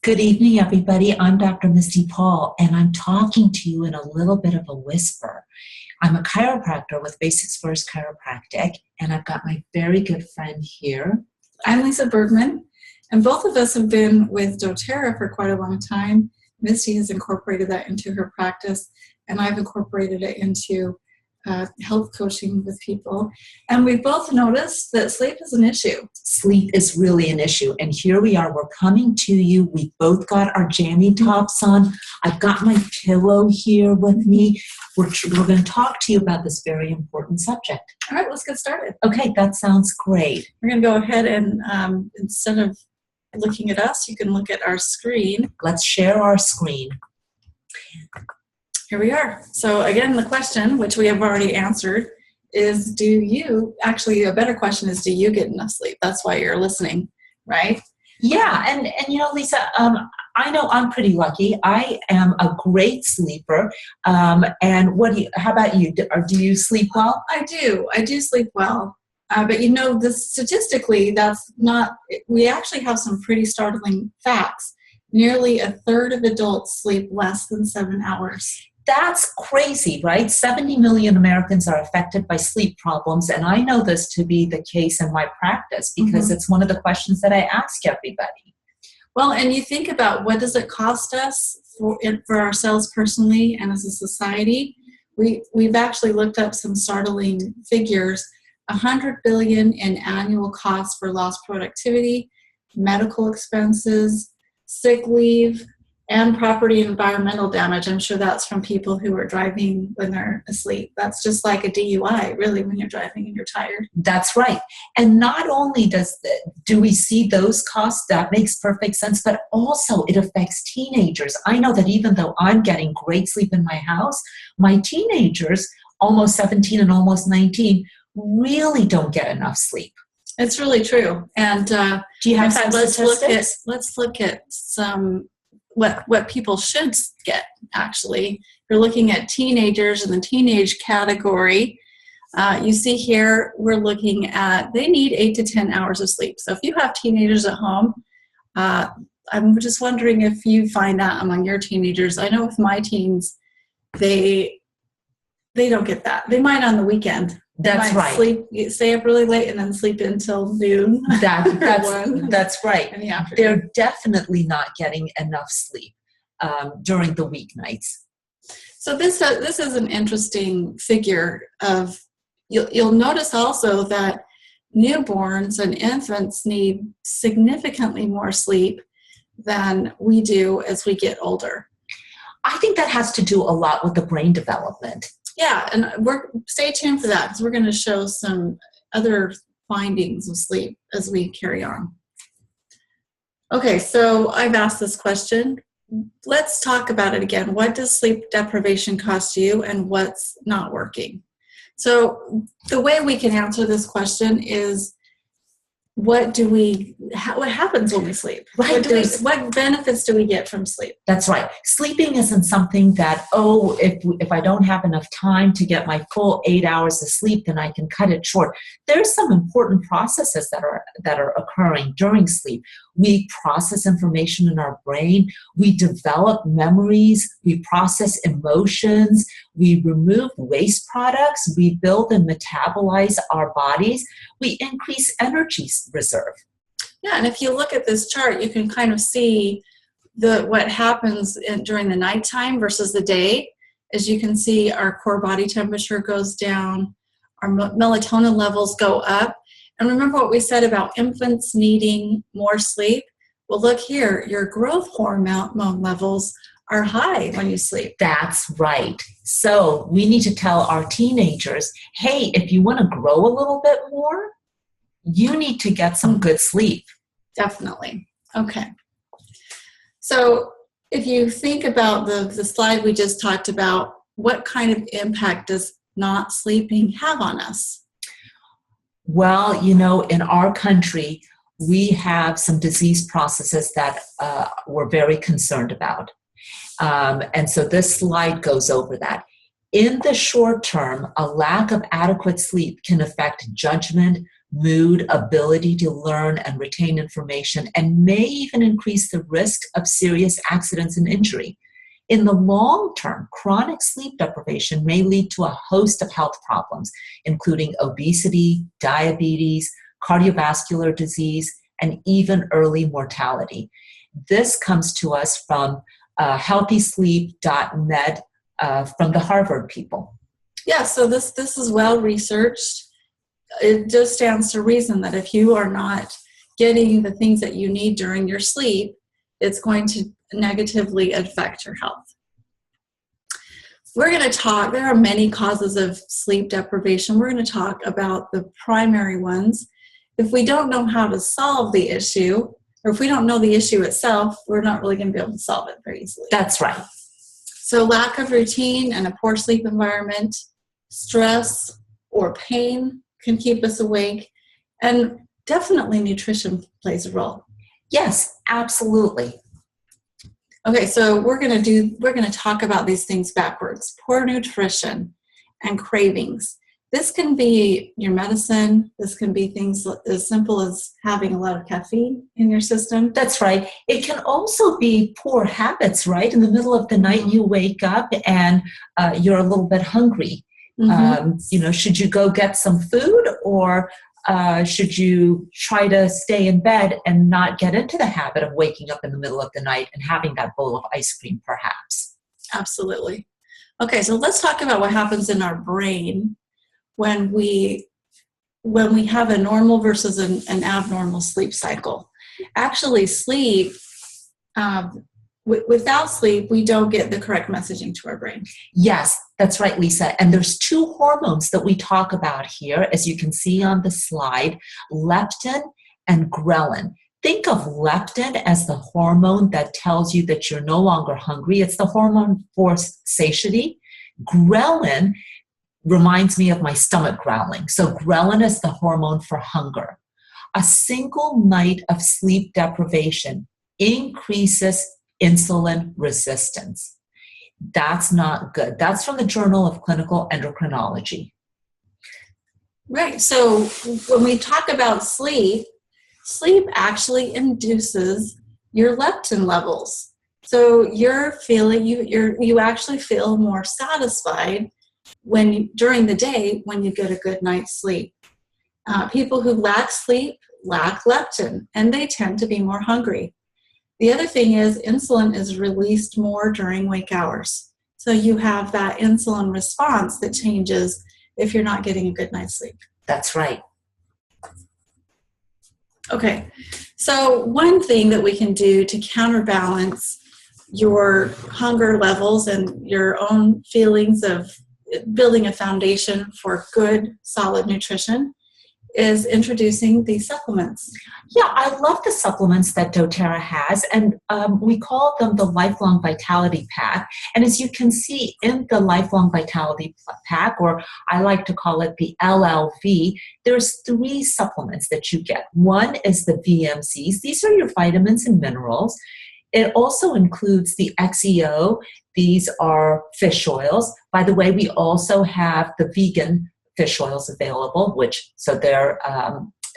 Good evening, everybody. I'm Dr. Misty Paul, and I'm talking to you in a little bit of a whisper. I'm a chiropractor with Basics First Chiropractic, and I've got my very good friend here. I'm Lisa Bergman, and both of us have been with doTERRA for quite a long time. Misty has incorporated that into her practice, and I've incorporated it into health coaching with people. And we both noticed that sleep is an issue. Sleep is really an issue, and here we are. We're coming to you. We both got our jammy tops on. I've got my pillow here with me. We're going to talk to you about this very important subject. All right, let's get started. Okay, that sounds great. We're going to go ahead and instead of looking at us, you can look at our screen. Let's share our screen. Here we are. So again, the question, which we have already answered, is a better question is, do you get enough sleep? That's why you're listening, right? Yeah, and you know, Lisa, I know I'm pretty lucky. I am a great sleeper. And how about you? Do you sleep well? I do sleep well. But you know, statistically, we actually have some pretty startling facts. Nearly a third of adults sleep less than 7 hours. That's crazy, right? 70 million Americans are affected by sleep problems, and I know this to be the case in my practice because it's one of the questions that I ask everybody. Well, and you think about what does it cost us for ourselves personally and as a society. We've actually looked up some startling figures. 100 billion in annual costs for lost productivity, medical expenses, sick leave, and property and environmental damage. I'm sure that's from people who are driving when they're asleep. That's just like a DUI, really, when you're driving and you're tired. That's right. And not only do we see those costs, that makes perfect sense, but also it affects teenagers. I know that even though I'm getting great sleep in my house, my teenagers, almost 17 and almost 19, really don't get enough sleep. It's really true. And do you have some statistics? Let's look at some what people should get. Actually, you're looking at teenagers in the teenage category. You see here we're looking at they need 8 to 10 hours of sleep. So if you have teenagers at home, I'm just wondering if you find that among your teenagers. I know with my teens, they don't get that. They might on the weekend. That's right. Stay up really late and then sleep until noon. That's right. In the afternoon. They're definitely not getting enough sleep during the weeknights. So this is an interesting figure of. You'll notice also that newborns and infants need significantly more sleep than we do as we get older. I think that has to do a lot with the brain development. Yeah, and stay tuned for that because we're going to show some other findings of sleep as we carry on. Okay, so I've asked this question. Let's talk about it again. What does sleep deprivation cost you and what's not working? So the way we can answer this question is what happens when we sleep? Right. What benefits do we get from sleep? That's right. Sleeping isn't something that, if I don't have enough time to get my full 8 hours of sleep, then I can cut it short. There's some important processes that are occurring during sleep. We process information in our brain. We develop memories. We process emotions. We remove waste products. We build and metabolize our bodies. We increase energy reserve. Yeah, and if you look at this chart, you can kind of see what happens during the nighttime versus the day. As you can see, our core body temperature goes down, our melatonin levels go up. And remember what we said about infants needing more sleep? Well, look here, your growth hormone levels are high when you sleep. That's right. So we need to tell our teenagers, hey, if you want to grow a little bit more, you need to get some good sleep. Definitely. Okay. So if you think about the slide we just talked about, what kind of impact does not sleeping have on us? Well, you know, in our country, we have some disease processes that we're very concerned about. And so this slide goes over that. In the short term, a lack of adequate sleep can affect judgment, mood, ability to learn and retain information, and may even increase the risk of serious accidents and injury. In the long term, chronic sleep deprivation may lead to a host of health problems, including obesity, diabetes, cardiovascular disease, and even early mortality. This comes to us from healthysleep.net from the Harvard people. Yeah, so this is well researched. It just stands to reason that if you are not getting the things that you need during your sleep, it's going to negatively affect your health. We're going to talk, there are many causes of sleep deprivation. We're going to talk about the primary ones. If we don't know how to solve the issue, or if we don't know the issue itself, we're not really going to be able to solve it very easily. That's right. So lack of routine and a poor sleep environment, stress or pain can keep us awake, and definitely nutrition plays a role. Yes, absolutely. Okay, so we're going to talk about these things backwards. Poor nutrition and cravings. This can be your medicine. This can be things as simple as having a lot of caffeine in your system. That's right. It can also be poor habits, right? In the middle of the night, you wake up and you're a little bit hungry. Mm-hmm. Should you go get some food, or should you try to stay in bed and not get into the habit of waking up in the middle of the night and having that bowl of ice cream, perhaps? Absolutely. Okay, so let's talk about what happens in our brain when we have a normal versus an abnormal sleep cycle. Actually, sleep, without sleep, we don't get the correct messaging to our brain. Yes, that's right, Lisa. And there's two hormones that we talk about here, as you can see on the slide, leptin and ghrelin. Think of leptin as the hormone that tells you that you're no longer hungry. It's the hormone for satiety. Ghrelin reminds me of my stomach growling. So ghrelin is the hormone for hunger. A single night of sleep deprivation increases insulin resistance. That's not good. That's from the Journal of Clinical Endocrinology. Right. So when we talk about sleep actually induces your leptin levels. So you actually feel more satisfied during the day when you get a good night's sleep. People who lack sleep lack leptin, and they tend to be more hungry. The other thing is insulin is released more during wake hours. So you have that insulin response that changes if you're not getting a good night's sleep. That's right. Okay, so one thing that we can do to counterbalance your hunger levels and your own feelings of building a foundation for good, solid nutrition is introducing these supplements. Yeah, I love the supplements that doTERRA has, and we call them the Lifelong Vitality Pack. And as you can see in the Lifelong Vitality Pack, or I like to call it the LLV, there's 3 supplements that you get. One is the VMCs. These are your vitamins and minerals. It also includes the XEO. These are fish oils. By the way, we also have the vegan fish oils available, so they're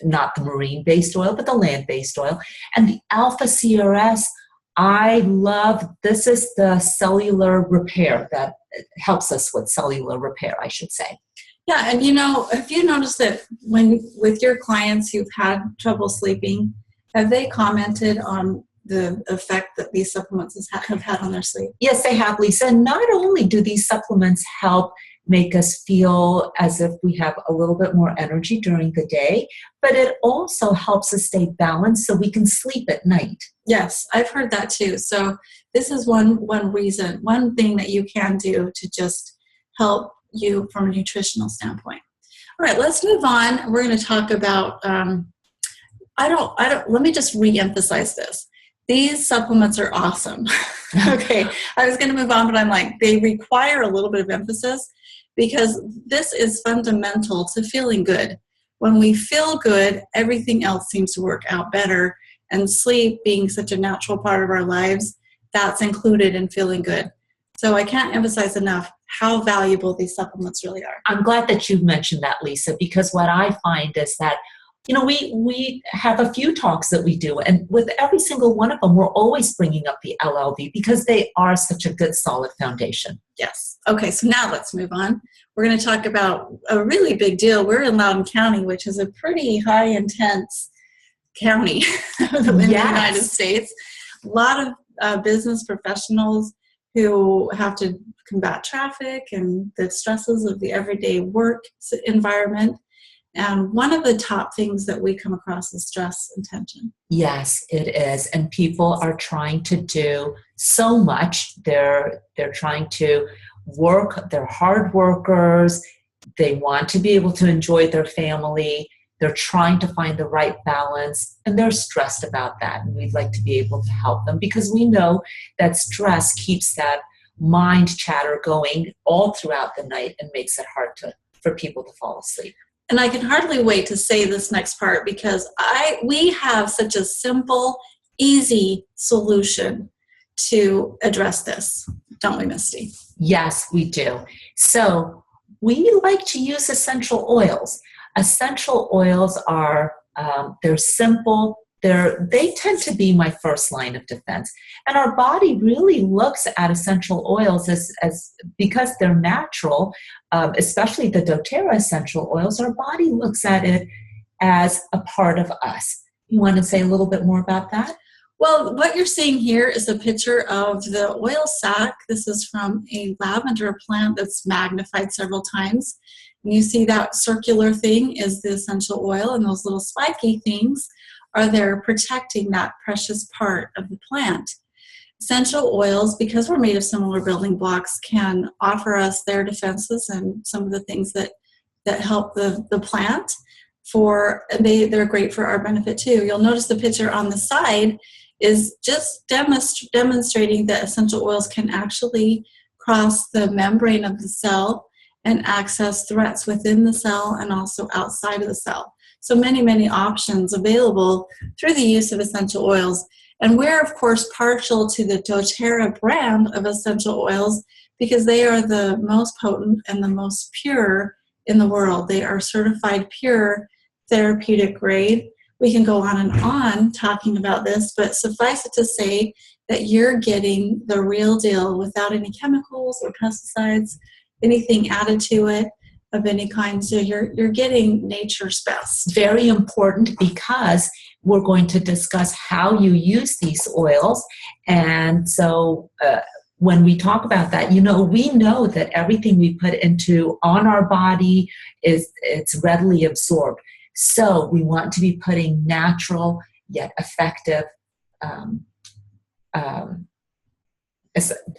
not the marine-based oil, but the land-based oil. And the Alpha CRS, I love. This is the cellular repair that helps us with cellular repair, I should say. Yeah, and have you noticed that with your clients who've had trouble sleeping, have they commented on the effect that these supplements have had on their sleep? Yes, they have, Lisa. And not only do these supplements help make us feel as if we have a little bit more energy during the day, but it also helps us stay balanced so we can sleep at night. Yes, I've heard that too. So this is one thing that you can do to just help you from a nutritional standpoint. All right, let's move on. We're going to talk about, let me just re-emphasize this. These supplements are awesome. Okay, I was going to move on, but I'm like, they require a little bit of emphasis because this is fundamental to feeling good. When we feel good, everything else seems to work out better. And sleep being such a natural part of our lives, that's included in feeling good. So I can't emphasize enough how valuable these supplements really are. I'm glad that you mentioned that, Lisa, because what I find is that we have a few talks that we do, and with every single one of them, we're always bringing up the LLV because they are such a good, solid foundation. Yes. Okay, so now let's move on. We're going to talk about a really big deal. We're in Loudoun County, which is a pretty high intense county in the United States. A lot of business professionals who have to combat traffic and the stresses of the everyday work environment. And one of the top things that we come across is stress and tension. Yes, it is. And people are trying to do so much. They're trying to work. They're hard workers. They want to be able to enjoy their family. They're trying to find the right balance, and they're stressed about that. And we'd like to be able to help them because we know that stress keeps that mind chatter going all throughout the night and makes it hard for people to fall asleep. And I can hardly wait to say this next part because we have such a simple, easy solution to address this, don't we, Misty? Yes, we do. So we like to use essential oils. Essential oils are, they're simple. They tend to be my first line of defense. And our body really looks at essential oils as because they're natural, especially the doTERRA essential oils, our body looks at it as a part of us. You want to say a little bit more about that? Well, what you're seeing here is a picture of the oil sac. This is from a lavender plant that's magnified several times. And you see that circular thing is the essential oil, and those little spiky things are there protecting that precious part of the plant. Essential oils, because we're made of similar building blocks, can offer us their defenses and some of the things that help the plant. They're great for our benefit too. You'll notice the picture on the side is just demonstrating that essential oils can actually cross the membrane of the cell and access threats within the cell and also outside of the cell. So many, many options available through the use of essential oils. And we're, of course, partial to the doTERRA brand of essential oils because they are the most potent and the most pure in the world. They are certified pure therapeutic grade. We can go on talking about this, but suffice it to say that you're getting the real deal without any chemicals or pesticides, anything added to it of any kind. So you're getting nature's best. Very important because we're going to discuss how you use these oils. And so when we talk about that, we know that everything we put on our body it's readily absorbed. So we want to be putting natural yet effective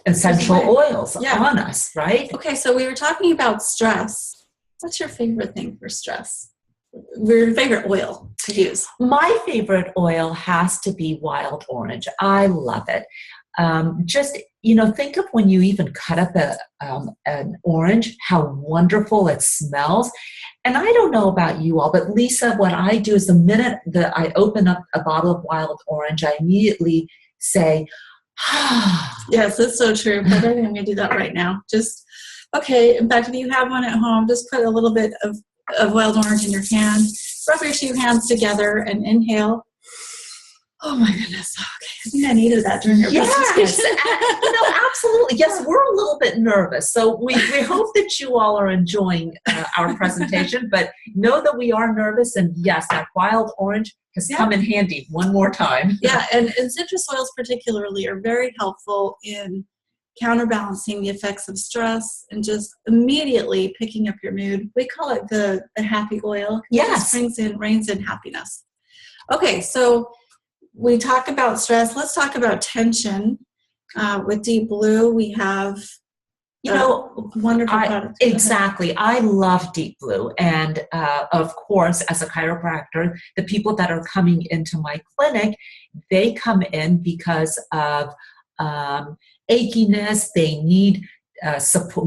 essential oils on us, right? Okay, so we were talking about stress. What's your favorite thing for stress? Your favorite oil to use? My favorite oil has to be wild orange. I love it. Just, think of when you even cut up an orange, how wonderful it smells. And I don't know about you all, but Lisa, what I do is the minute that I open up a bottle of wild orange, I immediately say, yes, that's so true. But I think I'm going to do that right now. Okay. In fact, if you have one at home, just put a little bit of wild orange in your hand. Rub your two hands together and inhale. Oh my goodness. Okay. I think I needed that during your presentation. Absolutely. Yes, we're a little bit nervous. So we hope that you all are enjoying our presentation, but know that we are nervous. And yes, that wild orange has come in handy one more time. Yeah, and citrus oils particularly are very helpful in counterbalancing the effects of stress and just immediately picking up your mood. We call it the happy oil. Yes. It just rains in happiness. Okay, so we talk about stress. Let's talk about tension. With Deep Blue, we have wonderful product. Exactly. I love Deep Blue. And of course, as a chiropractor, the people that are coming into my clinic, they come in because of achiness. They need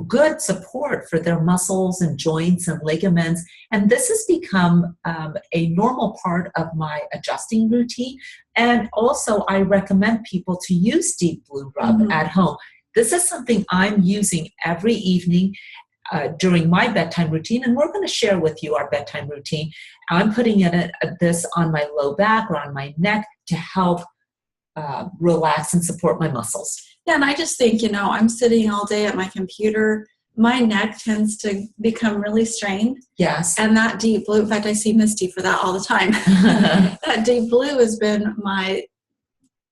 good support for their muscles and joints and ligaments. And this has become a normal part of my adjusting routine. And also, I recommend people to use Deep Blue Rub at home. This is something I'm using every evening. during my bedtime routine, and we're going to share with you our bedtime routine. I'm putting this on my low back or on my neck to help relax and support my muscles. Yeah, and I just think, I'm sitting all day at my computer. My neck tends to become really strained. Yes. And that deep blue, in fact, I see Misty for that all the time. That deep blue has been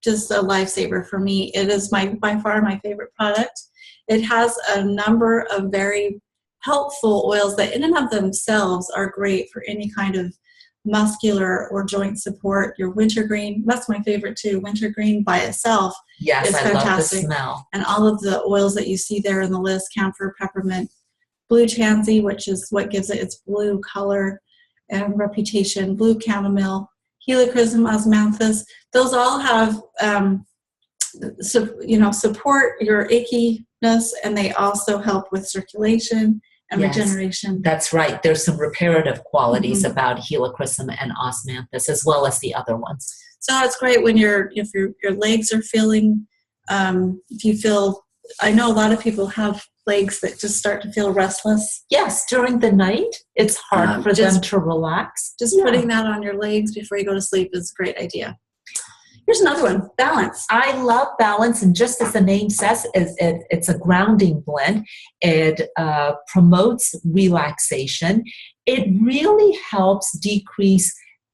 just a lifesaver for me. It is by far my favorite product. It has a number of very helpful oils that in and of themselves are great for any kind of muscular or joint support. Your wintergreen, that's my favorite too. Wintergreen by itself is I fantastic. love the smell. And all of the oils that you see there in the list, camphor, peppermint, blue tansy, which is what gives it its blue color and reputation, blue chamomile, helichrysum, osmanthus. Those all have, support your achiness, and they also help with circulation and regeneration. That's right. There's some reparative qualities about helichrysum and osmanthus, as well as the other ones. So it's great when if your legs are feeling, if you feel, I know a lot of people have legs that just start to feel restless. Yes, during the night, it's hard for them to relax. Just putting that on your legs before you go to sleep is a great idea. Here's another one, balance. I love balance, and just as the name says, it's a grounding blend. It promotes relaxation. It really helps decrease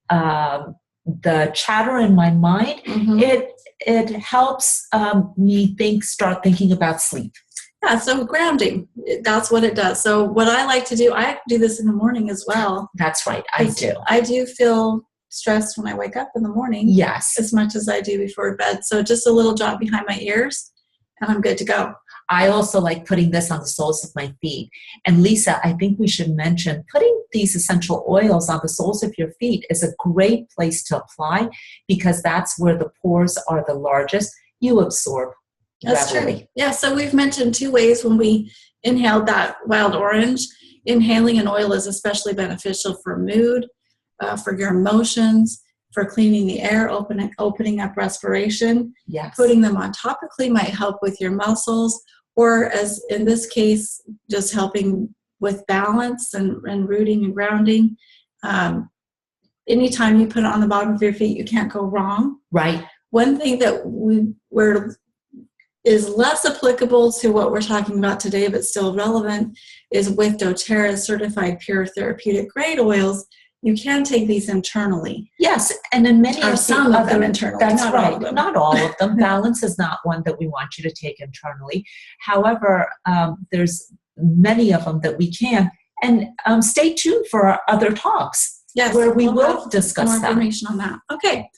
the chatter in my mind. It helps me start thinking about sleep. Yeah, so grounding, that's what it does. So what I like to do, I do this in the morning as well. That's right, I do. I do feel stressed when I wake up in the morning. Yes. As much as I do before bed. So just a little drop behind my ears and I'm good to go. I also like putting this on the soles of my feet. And Lisa, I think we should mention putting these essential oils on the soles of your feet is a great place to apply because that's where the pores are the largest. You absorb That's readily. true. Yeah, so we've mentioned 2 ways when we inhaled that wild orange. Inhaling an oil is especially beneficial for mood, for your emotions, for cleaning the air, opening up respiration. Yes. Putting them on topically might help with your muscles, or as in this case, just helping with balance and rooting and grounding. Anytime you put it on the bottom of your feet, you can't go wrong. Right. One thing that is less applicable to what we're talking about today, but still relevant, is with doTERRA certified pure therapeutic grade oils. You can take these internally. Yes, and in many or of some of them internally. That's not right. all of them. Not all of them. Balance is not one that we want you to take internally. However, there's many of them that we can. And stay tuned for our other talks, where we will discuss more information on that. Okay,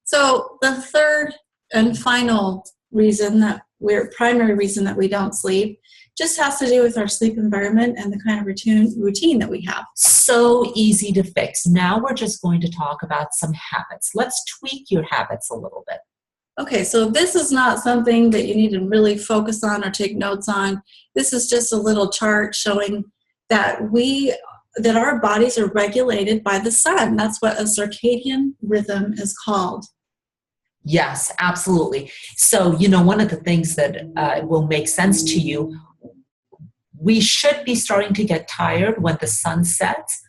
so the third and final primary reason that we don't sleep just has to do with our sleep environment and the kind of routine that we have. So easy to fix. Now we're just going to talk about some habits. Let's tweak your habits a little bit. Okay, so this is not something that you need to really focus on or take notes on. This is just a little chart showing that our bodies are regulated by the sun. That's what a circadian rhythm is called. Yes, absolutely. So, one of the things that will make sense to you, we should be starting to get tired when the sun sets.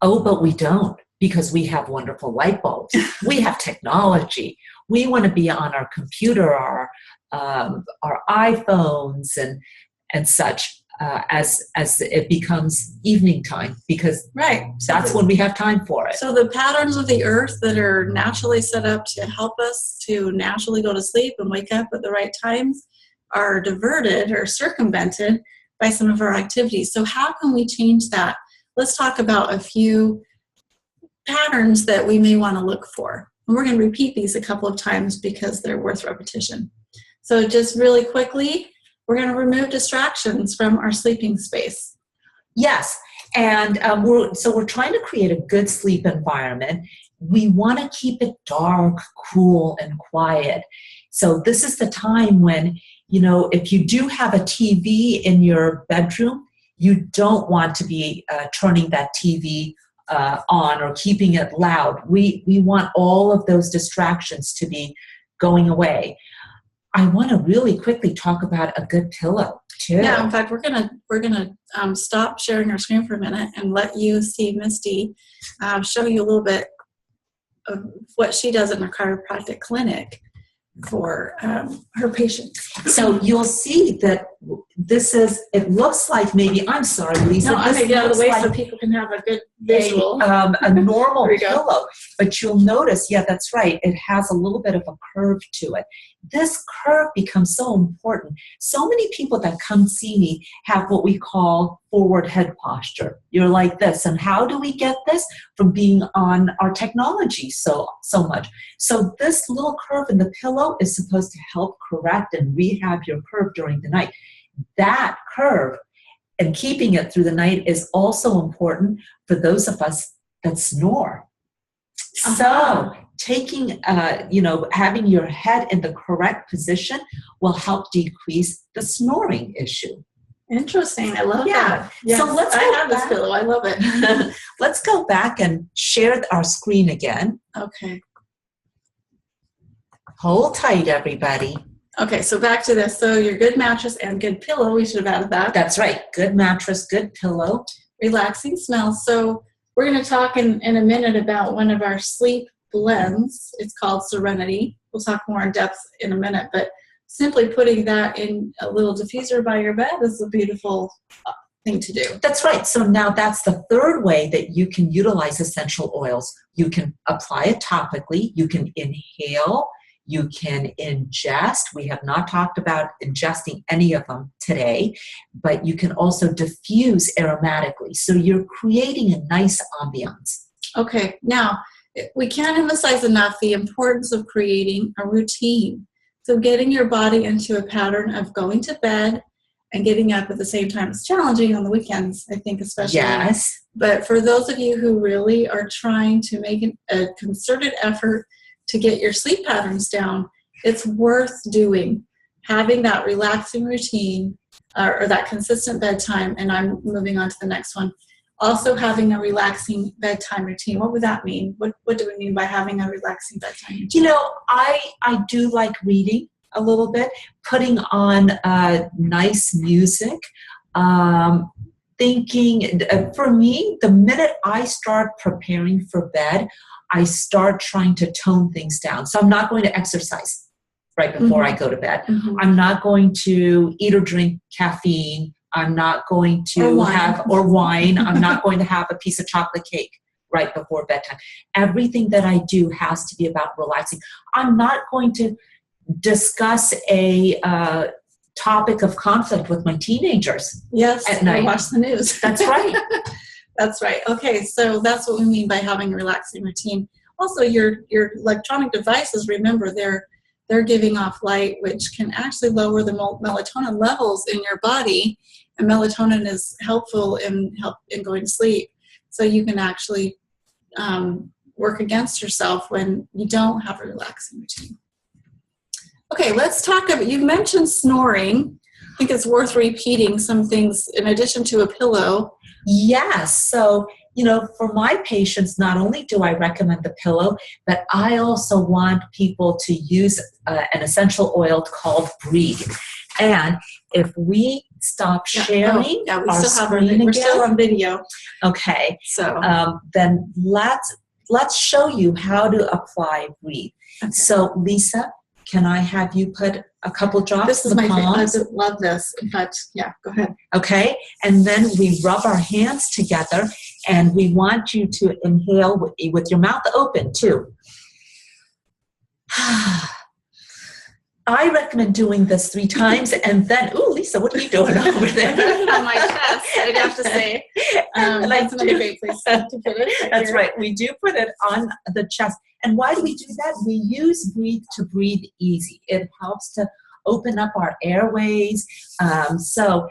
Oh, but we don't, because we have wonderful light bulbs. We have technology. We want to be on our computer, our iPhones and such as it becomes evening time, because that's when we have time for it. So the patterns of the earth that are naturally set up to help us to naturally go to sleep and wake up at the right times are diverted or circumvented by some of our activities. So how can we change that? Let's talk about a few patterns that we may want to look for. And we're going to repeat these a couple of times because they're worth repetition. So just really quickly, we're going to remove distractions from our sleeping space. Yes, and we're trying to create a good sleep environment. We want to keep it dark, cool, and quiet. So this is the time when, if you do have a TV in your bedroom, you don't want to be turning that TV on or keeping it loud. We want all of those distractions to be going away. I want to really quickly talk about a good pillow too. Yeah, in fact, we're gonna stop sharing our screen for a minute and let you see Misty show you a little bit of what she does in her chiropractic clinic for her patients. So you'll see that this is, it looks like maybe, I'm sorry, Lisa. No, I'm going to get out of the way so people can have a good visual. A normal There we go. pillow, but you'll notice, yeah, that's right, it has a little bit of a curve to it. This curve becomes so important. So many people that come see me have what we call forward head posture. You're like this. And how do we get this? From being on our technology so much. So this little curve in the pillow is supposed to help correct and rehab your curve during the night. That curve and keeping it through the night is also important for those of us that snore. So taking, having your head in the correct position will help decrease the snoring issue. Interesting. I love that. Yes, So let's I have this pillow. I love it. Let's go back and share our screen again. Okay. Hold tight, everybody. Okay, so back to this. So your good mattress and good pillow. We should have added that. That's right. Good mattress, good pillow. Relaxing smell. So we're going to talk in a minute about one of our sleep blends. It's called Serenity. We'll talk more in depth in a minute, but simply putting that in a little diffuser by your bed is a beautiful thing to do. That's right. So now that's the third way that you can utilize essential oils. You can apply it topically. You can inhale. You can ingest. We have not talked about ingesting any of them today, but you can also diffuse aromatically. So you're creating a nice ambiance. Okay. Now, we can't emphasize enough the importance of creating a routine. So getting your body into a pattern of going to bed and getting up at the same time is challenging on the weekends, I think, especially. Yes. But for those of you who really are trying to make a concerted effort to get your sleep patterns down, it's worth doing. Having that relaxing routine or that consistent bedtime, and I'm moving on to the next one. Also having a relaxing bedtime routine. What would that mean? What do we mean by having a relaxing bedtime routine? You know, I do like reading a little bit, putting on nice music, thinking, for me, the minute I start preparing for bed, I start trying to tone things down. So I'm not going to exercise right before I go to bed. I'm not going to eat or drink caffeine. I'm not going to have wine. I'm not going to have a piece of chocolate cake right before bedtime. Everything that I do has to be about relaxing. I'm not going to discuss a topic of conflict with my teenagers. Yes, at night. Watch the news. That's right. That's right. Okay, so that's what we mean by having a relaxing routine. Also, your electronic devices, remember, they're giving off light, which can actually lower the melatonin levels in your body, and melatonin is helpful in going to sleep. So you can actually work against yourself when you don't have a relaxing routine. Okay, let's talk about, you mentioned snoring. I think it's worth repeating some things in addition to a pillow. Yes. So, for my patients, not only do I recommend the pillow, but I also want people to use an essential oil called Breathe. And if we stop sharing we our still have screen we're again, still on video. Okay. So then let's show you how to apply Breathe. Okay. So, Lisa, can I have you put a couple drops? This is in the my favorite. palms? I love this. In fact, yeah, go ahead. Okay, and then we rub our hands together, and we want you to inhale with your mouth open too. I recommend doing this 3 times, and then, ooh, Lisa, what are you doing over there? On my chest, I'd have to say. That's another great place to put it. That's right. We do put it on the chest. And why do we do that? We use Breathe to breathe easy. It helps to open up our airways. So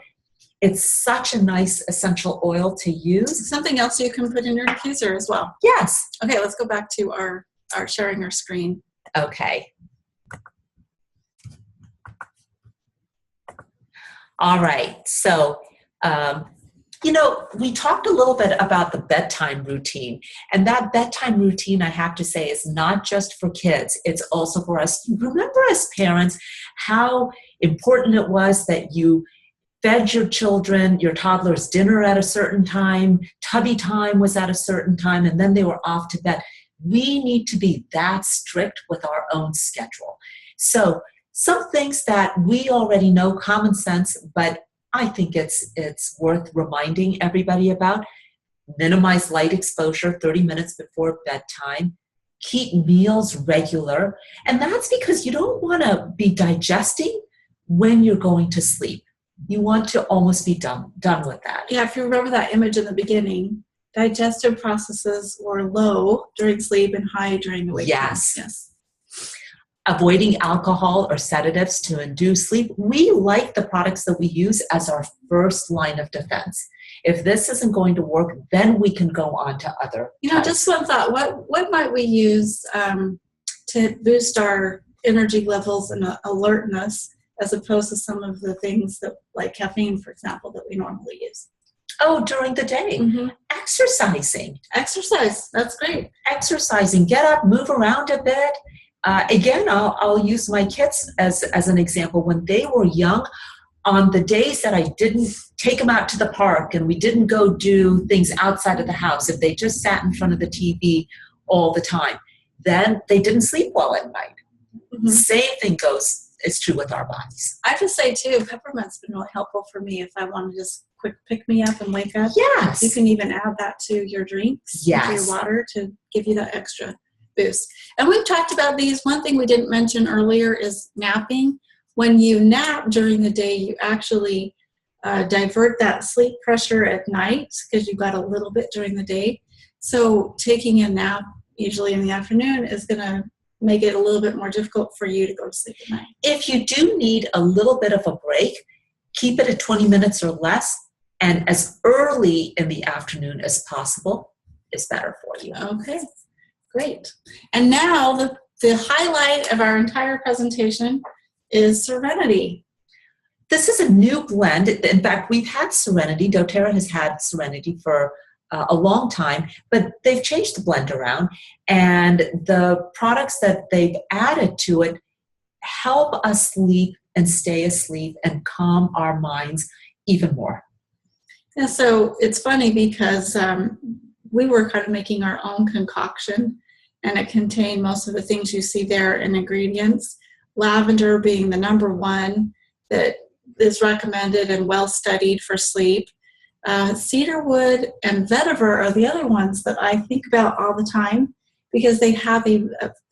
it's such a nice essential oil to use. Something else you can put in your diffuser as well. Yes. Okay, let's go back to our sharing our screen. Okay. All right. So You know, we talked a little bit about the bedtime routine, and that bedtime routine, I have to say, is not just for kids. It's also for us. Remember as parents how important it was that you fed your children, your toddlers, dinner at a certain time, tubby time was at a certain time, and then they were off to bed. We need to be that strict with our own schedule. So some things that we already know, common sense, but I think it's worth reminding everybody about. Minimize light exposure 30 minutes before bedtime. Keep meals regular. And that's because you don't want to be digesting when you're going to sleep. You want to almost be done with that. Yeah, if you remember that image in the beginning, digestive processes were low during sleep and high during the wake. Yes. Avoiding alcohol or sedatives to induce sleep. We like the products that we use as our first line of defense. If this isn't going to work, then we can go on to other types. Just one thought. What might we use to boost our energy levels and alertness as opposed to some of the things that, like caffeine, for example, that we normally use? Oh, during the day. Mm-hmm. Exercising. Exercise. That's great. Exercising. Get up, move around a bit. Again, I'll use my kids as an example. When they were young, on the days that I didn't take them out to the park and we didn't go do things outside of the house, if they just sat in front of the TV all the time, then they didn't sleep well at night. Mm-hmm. Same thing is true with our bodies. I have to say, too, peppermint's been really helpful for me if I want to just quick pick me up and wake up. Yes. You can even add that to your drinks, to your water, to give you that extra boost. And we've talked about these. One thing we didn't mention earlier is napping. When you nap during the day, you actually divert that sleep pressure at night because you've got a little bit during the day. So taking a nap, usually in the afternoon, is going to make it a little bit more difficult for you to go to sleep at night. If you do need a little bit of a break, keep it at 20 minutes or less, and as early in the afternoon as possible is better for you. Okay, great. And now the highlight of our entire presentation is Serenity. This is a new blend. In fact, we've had Serenity. doTERRA has had Serenity for a long time, but they've changed the blend around, and the products that they've added to it help us sleep and stay asleep and calm our minds even more. Yeah, so it's funny because we were kind of making our own concoction, and it contained most of the things you see there in ingredients. Lavender being the number one that is recommended and well studied for sleep. Cedarwood and vetiver are the other ones that I think about all the time because they have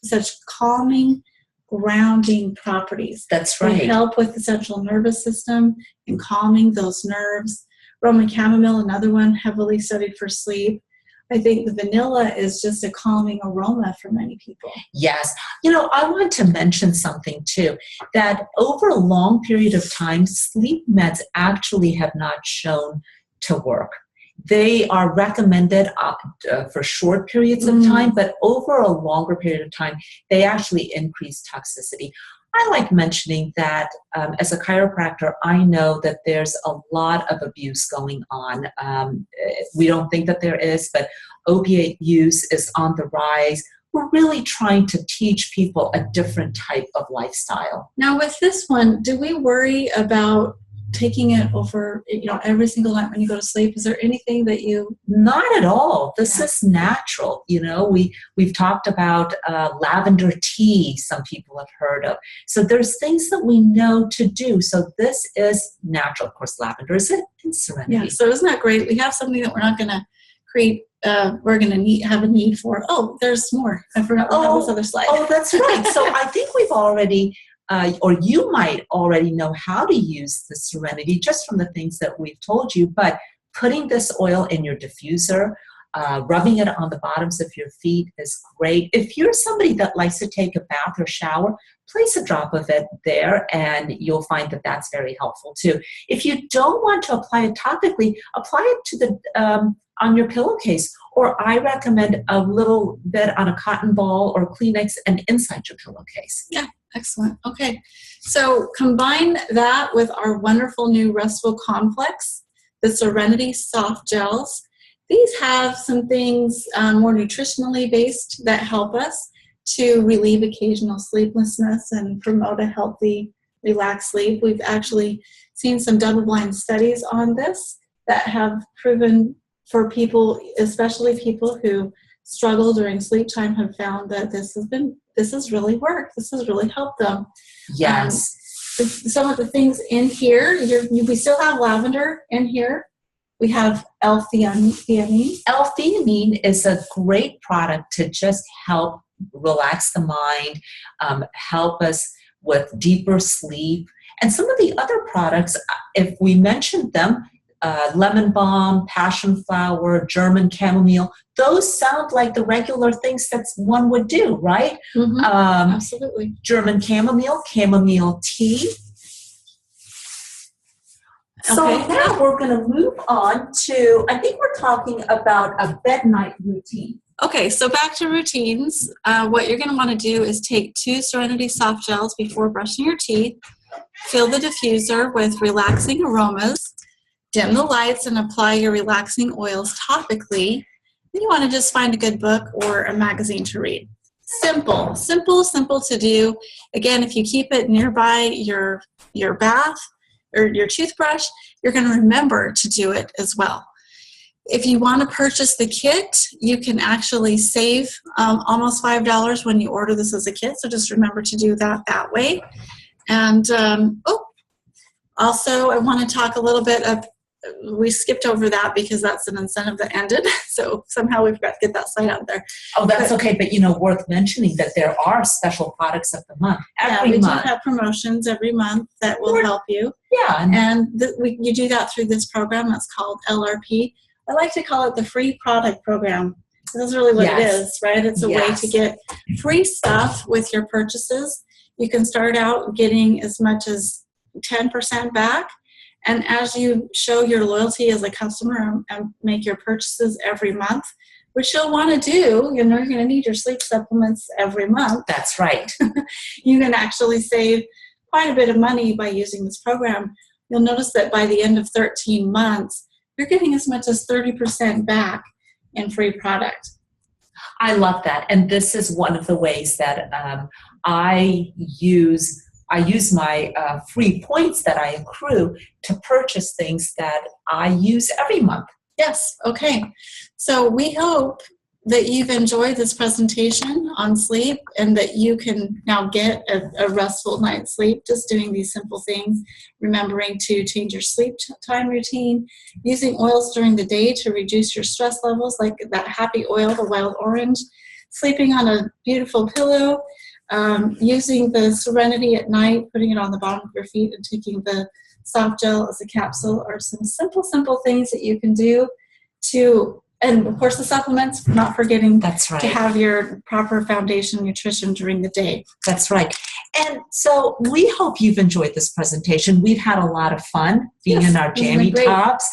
such calming, grounding properties. That's right. They help with the central nervous system and calming those nerves. Roman chamomile, another one heavily studied for sleep. I think the vanilla is just a calming aroma for many people. Yes. I want to mention something too, that over a long period of time, sleep meds actually have not shown to work. They are recommended for short periods of time, but over a longer period of time, they actually increase toxicity. I like mentioning that as a chiropractor, I know that there's a lot of abuse going on. We don't think that there is, but opiate use is on the rise. We're really trying to teach people a different type of lifestyle. Now with this one, do we worry about taking it over, every single night when you go to sleep? Is there anything that you... Not at all. This is natural. We've talked about lavender tea, some people have heard of. So there's things that we know to do. So this is natural. Of course, lavender is in Serenity. Yeah, so isn't that great? We have something that we're not going to create, we're going to have a need for. Oh, there's more. I forgot to have this other slide. Oh, that's right. So I think we've already... or you might already know how to use the Serenity just from the things that we've told you, but putting this oil in your diffuser, rubbing it on the bottoms of your feet is great. If you're somebody that likes to take a bath or shower, place a drop of it there and you'll find that that's very helpful too. If you don't want to apply it topically, apply it to on your pillowcase, or I recommend a little bit on a cotton ball or Kleenex and inside your pillowcase. Yeah. Excellent. Okay. So combine that with our wonderful new Restful Complex. the Serenity Soft Gels. These have some things more nutritionally based that help us to relieve occasional sleeplessness and promote a healthy, relaxed sleep. We've actually seen some double-blind studies on this that have proven for people, especially people who struggle during sleep time, have found that this has really worked. This has really helped them. Yes. Some of the things in here, we still have lavender in here. We have L-theanine. L-theanine is a great product to just help relax the mind, help us with deeper sleep. And some of the other products, if we mentioned them, lemon balm, passion flower, German chamomile, those sound like the regular things that one would do, right? Mm-hmm. Absolutely. German chamomile tea. So Okay. now we're going to move on to, I think we're talking about a bed night routine. Okay, so back to routines. What you're going to want to do is take 2 Serenity Soft Gels before brushing your teeth, fill the diffuser with relaxing aromas, dim the lights, and apply your relaxing oils topically. Then you want to just find a good book or a magazine to read. Simple to do. Again, if you keep it nearby your bath or your toothbrush, you're going to remember to do it as well. If you want to purchase the kit, you can actually save almost $5 when you order this as a kit, so just remember to do that way. And also I want to talk a little bit of, we skipped over that because that's an incentive that ended, so somehow we've got to get that slide out there. Oh, that's okay, but worth mentioning that there are special products of the month every month. We do have promotions every month that will help you. Yeah. And you do that through this program that's called LRP. I like to call it the free product program. That's really what it is, right? It's a way to get free stuff with your purchases. You can start out getting as much as 10% back. And as you show your loyalty as a customer and make your purchases every month, which you'll want to do, you're going to need your sleep supplements every month. That's right. You can actually save quite a bit of money by using this program. You'll notice that by the end of 13 months, you're getting as much as 30% back in free product. I love that. And this is one of the ways that I use my free points that I accrue to purchase things that I use every month. Yes. Okay. So we hope that you've enjoyed this presentation on sleep and that you can now get a restful night's sleep just doing these simple things, remembering to change your sleep time routine, using oils during the day to reduce your stress levels, like that happy oil, the wild orange, sleeping on a beautiful pillow, using the Serenity at night, putting it on the bottom of your feet and taking the soft gel as a capsule are some simple things that you can do to, and of course the supplements, not forgetting to have your proper foundation nutrition during the day. That's right. And so we hope you've enjoyed this presentation. We've had a lot of fun being in our jammy tops,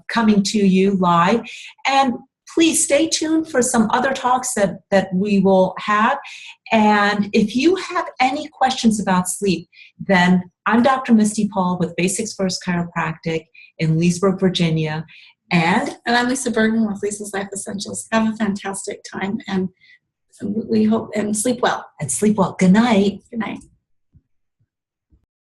coming to you live. And please stay tuned for some other talks that we will have. And if you have any questions about sleep, then I'm Dr. Misty Paul with Basics First Chiropractic in Leesburg, Virginia. And I'm Lisa Bergman with Lisa's Life Essentials. Have a fantastic time, and we hope, and sleep well. And sleep well. Good night. Good night.